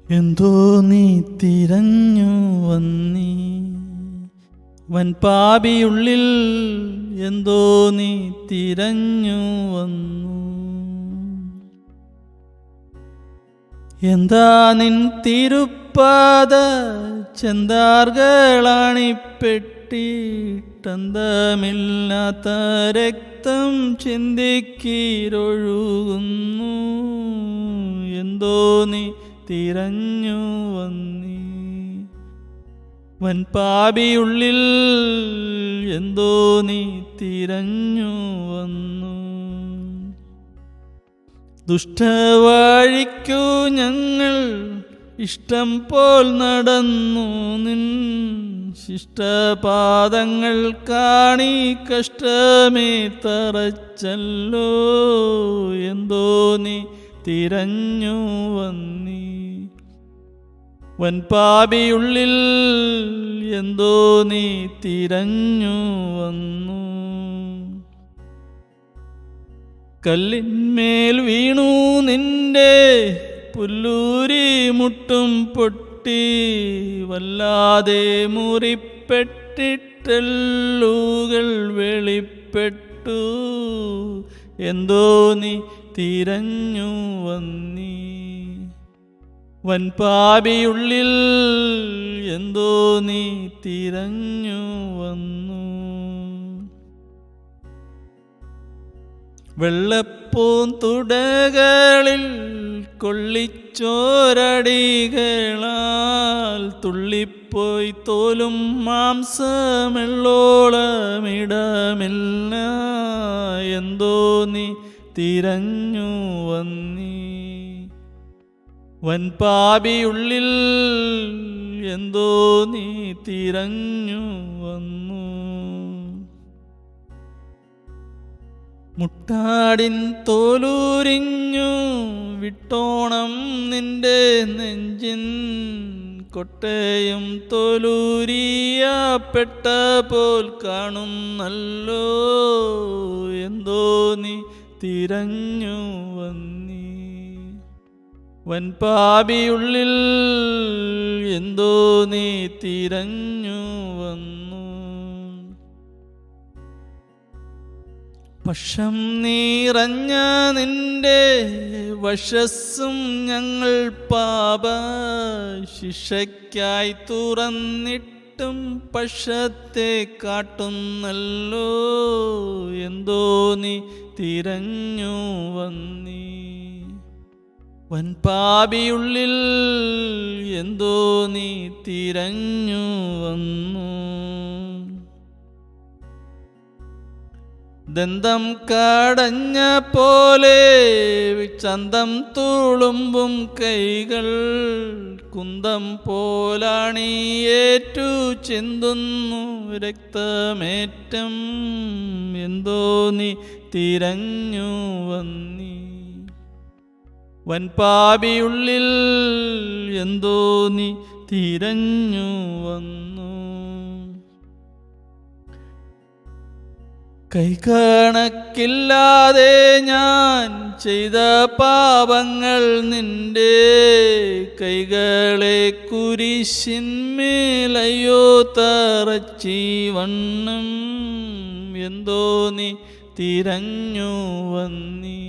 എന്തോ നീ തിരഞ്ഞു വന്നീ വൻപാപിയുള്ളിൽ, എന്തോ നീ തിരഞ്ഞു വന്നു. എന്താ നിൻ തിരുപ്പാത ചെന്താർകളാണിപ്പെട്ടിട്ടന്തമില്ലാത്ത രക്തം ചിന്തിക്കീരൊഴുകുന്നു. എന്തോ നീ തിരഞ്ഞു വന്നീ വൻപാപിയുള്ളിൽ, എന്തോ നീ തിരഞ്ഞു വന്നു. ദുഷ്ടവഴിക്കു ഞങ്ങൾ ഇഷ്ടം പോൽ നടന്നു, നിൻ ശിഷ്ടപാദങ്ങൾ കാണി കഷ്ടമേ തറച്ചല്ലോ. എന്തോ നീ തിരഞ്ഞു വന്നീ വൻപാപിയുള്ളിൽ, എന്തോ നീ തിരഞ്ഞു വന്നു. കല്ലിന്മേൽ വീണു നിന്റെ പുല്ലൂരി മുട്ടും പൊട്ടി, വല്ലാതെ മുറിപ്പെട്ടിട്ടെല്ലുകൾ വെളിപ്പെട്ടു. എന്തോ നീ തിരഞ്ഞു വന്നീ വൻപാപിയുള്ളിൽ, എന്തോ നീ തിരഞ്ഞു വന്നു. വെള്ളപ്പൂന്തുടകളിൽ കൊള്ളിച്ചോരടികളാൽ തുള്ളിപ്പോയി തോലും മാംസമെള്ളോളമിടമില്ല. എന്തോ നീ തിരഞ്ഞു വന്നീ വൻപാപിയുള്ളിൽ, എന്തോ നീ തിരഞ്ഞു വന്നു. മുട്ടാടിൻ തോലൂരിഞ്ഞു വിട്ടോണം നിന്റെ നെഞ്ചിൻ, കൊട്ടയും തോലൂരിയപ്പെട്ട പോൽ കാണുന്നല്ലോ. എന്തോ നീ തിരഞ്ഞു വന്നീ വൻപാപിയുള്ളിൽ, എന്തോ നീ തിരഞ്ഞു വന്നു. പക്ഷം നീറഞ്ഞ നിന്റെ വശസ്സും ഞങ്ങൾ പാപ ശിക്ഷയ്ക്കായി തുറന്നിട്ടും പക്ഷത്തെ കാട്ടുന്നല്ലോ. എന്തോ നീ തിരഞ്ഞു വന്നീ വൻപാപിയുള്ളിൽ, എന്തോ നീ തിരഞ്ഞു വന്നു. ദന്തം കടഞ്ഞ പോലെ ചന്തം തുളുമ്പും കൈകൾ, കുന്തം പോലാണിയേറ്റു ചിന്തുന്നു രക്തമേറ്റം. എന്തോ നീ തിരഞ്ഞു വന്നീ വൻപാപിയുള്ളിൽ, എന്തോ നീ തിരഞ്ഞു വന്നു. കൈകണക്കില്ലാതെ ഞാൻ ചെയ്ത പാപങ്ങൾ നിന്റെ കൈകളെ കുരിശിന്മേലയോ തറച്ചി വണ്ണം. എന്തോ നീ തിരഞ്ഞു വന്നീ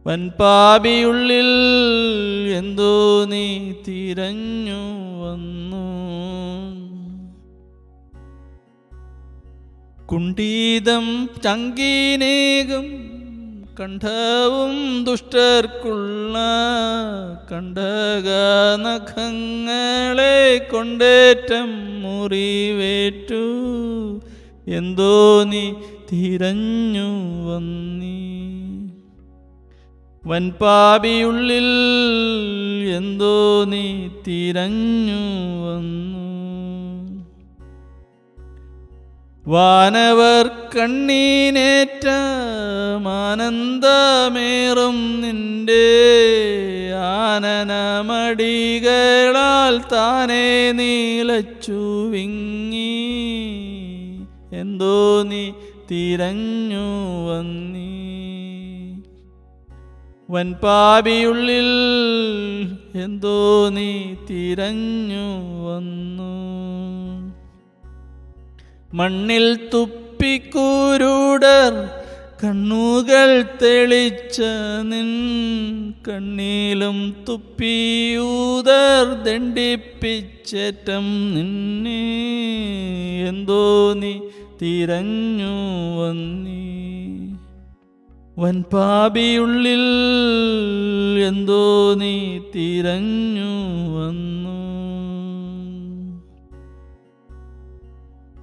വൻപാപിയുള്ളിൽ, എന്തോ നീ തിരഞ്ഞു വന്നു. കുണ്ടീതം ചങ്കീനേകം കണ്ഠവും ദുഷ്ടർക്കുള്ള കണ്ഠകനഖങ്ങളെ കൊണ്ടേറ്റം മുറിവേറ്റു. എന്തോ നീ തിരഞ്ഞു വന്നീ വൻപാപിയുള്ളിൽ, എന്തോ നീ തിരഞ്ഞു വന്നു. വാനവർ കണ്ണീനേറ്റ ആനന്ദമേറും നിന്റെ ആനനമടികളാൽ താനേ നീലച്ചു വിങ്ങി. എന്തോ നീ തിരഞ്ഞു വന്നീ വൻപാപിയുള്ളിൽ എന്തോ നീ തിരഞ്ഞു വന്നു. മണ്ണിൽ തുപ്പിക്കൂരുടർ കണ്ണുകൾ തെളിച്ച നിൻ കണ്ണീലും തുപ്പിയൂതർ ദണ്ഡിപ്പിച്ചേറ്റം നിന്നെ എന്തോ നീ തിരഞ്ഞു വന്നീ. വൻപാപിയുള്ളിൽ എന്തോ നീ തിരഞ്ഞു വന്നു.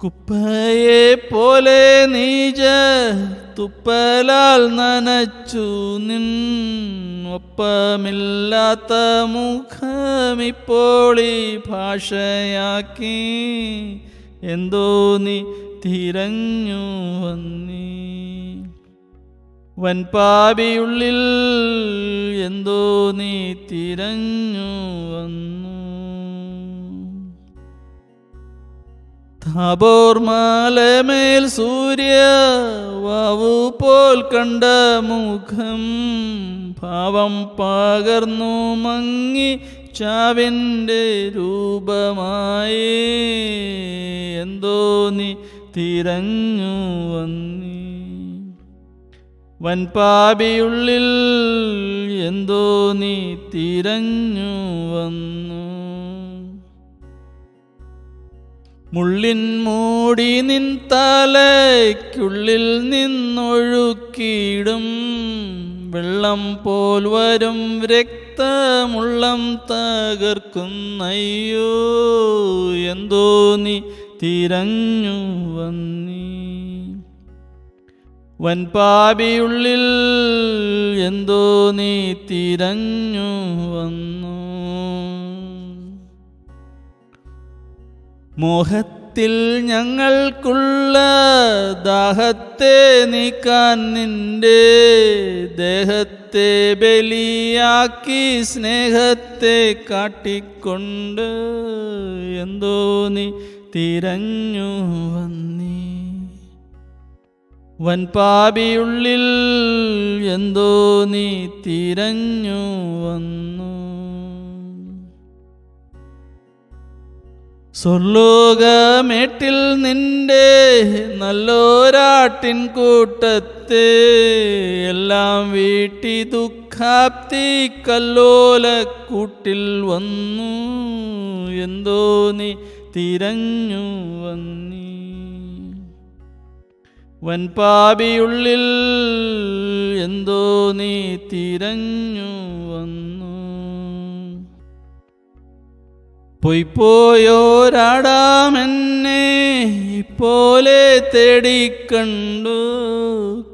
കുപ്പയെ പോലെ നീജ തുപ്പലാൽ നനച്ചു നിൻ ഒപ്പമില്ലാത്ത മുഖമിപ്പോളി ഭാഷയാക്കി എന്തോ നീ തിരഞ്ഞു വന്നീ. വൻപാപിയുള്ളിൽ എന്തോ നീ തിരഞ്ഞു വന്നു. താബോർ മലമേൽ സൂര്യ വാവു പോൽ കണ്ട മുഖം ഭാവം പകർന്നു മങ്ങി ചാവിൻ്റെ രൂപമായി എന്തോ നീ തിരഞ്ഞു വന്നീ. വൻപാപിയുള്ളിൽ എന്തോ നീ തിരഞ്ഞു വന്നു. മുള്ളിൻ മൂടി നിൻ തലയ്ക്കുള്ളിൽ നിന്നൊഴുക്കിയിടും വെള്ളം പോൽ വരും രക്തമുള്ളം തകർക്കുന്നയ്യോ എന്തോ നീ തിരഞ്ഞു വന്നീ. വൻപാപിയുള്ളിൽ എന്തോ നീ തിരഞ്ഞു വന്നു. മോഹത്തിൽ ഞങ്ങൾക്കുള്ള ദാഹത്തെ നീക്കാൻ നിന്റെ ദേഹത്തെ ബലിയാക്കി സ്നേഹത്തെ കാട്ടിക്കൊണ്ട് എന്തോ നീ തിരഞ്ഞു വന്നീ. വൻപാപിയുള്ളിൽ എന്തോ നീ തിരഞ്ഞു വന്നു. സ്വർലോകമേട്ടിൽ നിന്റെ നല്ലോരാട്ടിൻ കൂട്ടത്തെ എല്ലാം വീട്ടി ദുഃഖാപ്തി കല്ലോലക്കൂട്ടിൽ വന്നു എന്തോ നീ തിരഞ്ഞു വന്നീ. വൻപാപിയുള്ളിൽ എന്തോ നീ തിരഞ്ഞു വന്നു. പൊയ്പോയോരാടാമെന്നെ പോലെ തേടിക്കണ്ടു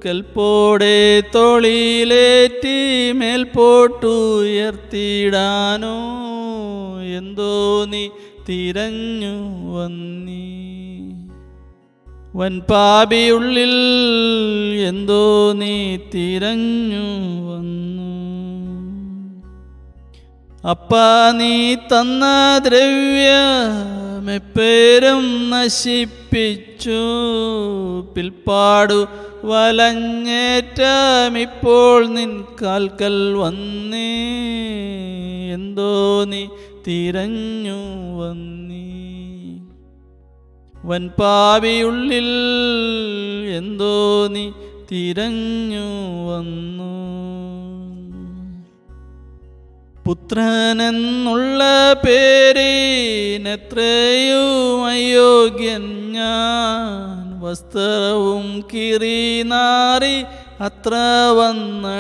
കൽപ്പോടെ തോളിലേറ്റി മേൽപോട്ടുയർത്തിടാനോ എന്തോ നീ തിരഞ്ഞു വന്നീ. വൻപാപിയുള്ളിൽ എന്തോ നീ തിരഞ്ഞു വന്നു. അപ്പ നീ തന്ന ദ്രവ്യമെപ്പേരും നശിപ്പിച്ചു പിൽപ്പാടു വലഞ്ഞേറ്റമിപ്പോൾ നിൻ കാൽക്കൽ വന്നേ എന്തോ നീ തിരഞ്ഞു വന്നീ. വൻപാപിയുള്ളിൽ എന്തോ നീ തിരഞ്ഞു വന്നു. പുത്രനെന്നുള്ള പേരിനെത്രയും അയോഗ്യൻ ഞാൻ വസ്ത്രവും കീറി നാറി അത്ര വന്നടിമയായി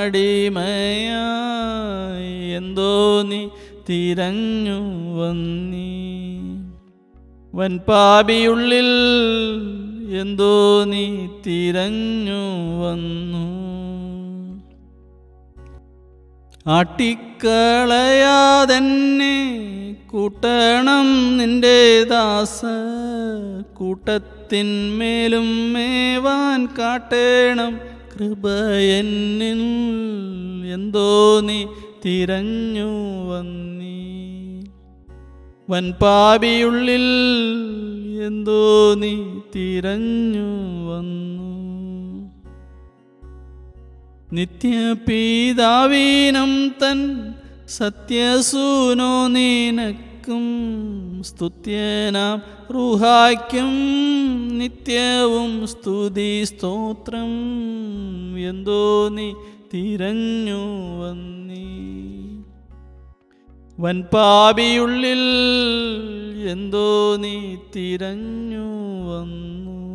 എന്തോ നീ തിരഞ്ഞു വന്നീ. വൻപാപിയുള്ളിൽ എന്തോ നീ തിരഞ്ഞു വന്നു. ആട്ടിക്കളയാതെന്നെ കൂട്ടണം നിന്റെ ദാസ കൂട്ടത്തിന്മേലും മേവാൻ കാട്ടേണം കൃപയെന്നിൽ എന്തോ നീ തിരഞ്ഞു വന്നീ. വൻപാപിയുള്ളിൽ എന്തോ നീ തിരഞ്ഞു വന്നു. നിത്യപിതാവീനം തൻ സത്യസൂനോ നിനക്കും സ്തുത്യനാം റൂഹായ്ക്കും നിത്യവും സ്തുതി സ്തോത്രം. എന്തോ നീ തിരഞ്ഞു വന്നീ വൻപാപിയുള്ളിൽ, എന്തോ നീ തിരഞ്ഞു വന്നു.